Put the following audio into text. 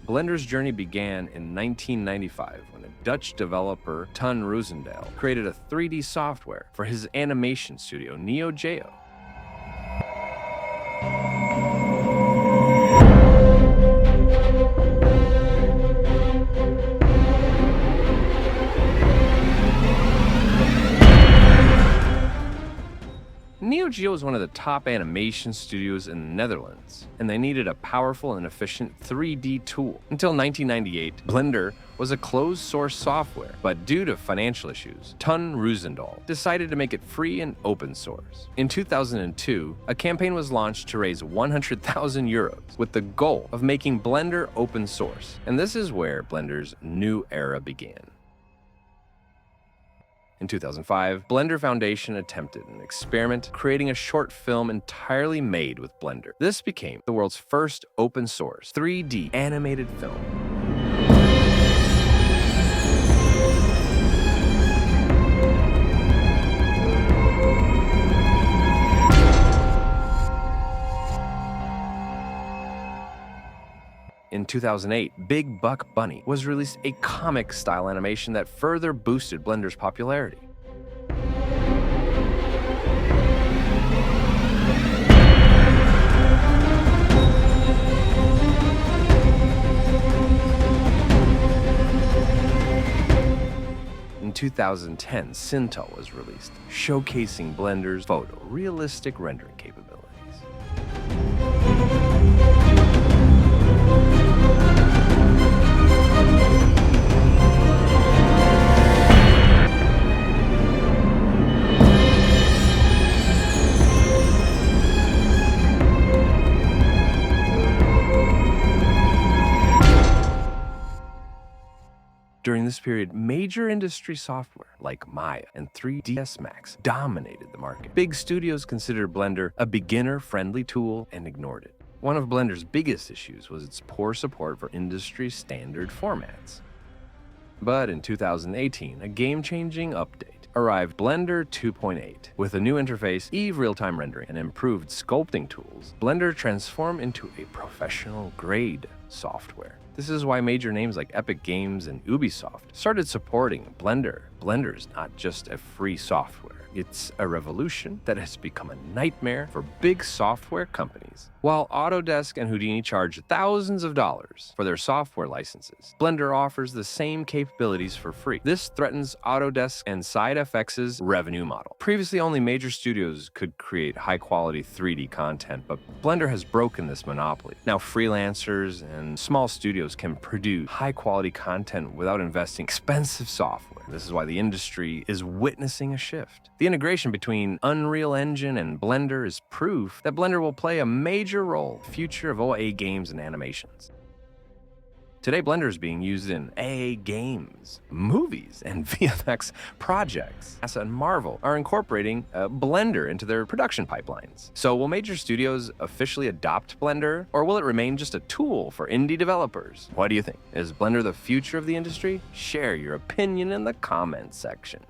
Blender's journey began in 1995 when a Dutch developer, Ton Roosendaal, created a 3D software for his animation studio, Neo Geo. Neo Geo is one of the top animation studios in the Netherlands, and they needed a powerful and efficient 3D tool. Until 1998, Blender was a closed-source software, but due to financial issues, Ton Roosendaal decided to make it free and open source. In 2002, a campaign was launched to raise 100,000 euros with the goal of making Blender open source, and this is where Blender's new era began. In 2005, Blender Foundation attempted an experiment, creating a short film entirely made with Blender. This became the world's first open-source 3D animated film. In 2008, Big Buck Bunny was released, a comic-style animation that further boosted Blender's popularity. In 2010, Sintel was released, showcasing Blender's photorealistic rendering capabilities. During this period, major industry software like Maya and 3ds Max dominated the market. Big studios considered Blender a beginner-friendly tool and ignored it. One of Blender's biggest issues was its poor support for industry-standard formats. But in 2018, a game-changing update arrived, Blender 2.8. With a new interface, Eve real-time rendering, and improved sculpting tools, Blender transformed into a professional-grade software. This is why major names like Epic Games and Ubisoft started supporting Blender. Blender is not just a free software. It's a revolution that has become a nightmare for big software companies. While Autodesk and Houdini charge thousands of dollars for their software licenses, Blender offers the same capabilities for free. This threatens Autodesk and SideFX's revenue model. Previously, only major studios could create high-quality 3D content, but Blender has broken this monopoly. Now, freelancers and small studios can produce high-quality content without investing expensive software. This is why the industry is witnessing a shift. The integration between Unreal Engine and Blender is proof that Blender will play a major role in the future of OA games and animations. Today, Blender is being used in AA games, movies, and VFX projects. NASA and Marvel are incorporating Blender into their production pipelines. So will major studios officially adopt Blender, or will it remain just a tool for indie developers? What do you think? Is Blender the future of the industry? Share your opinion in the comments section.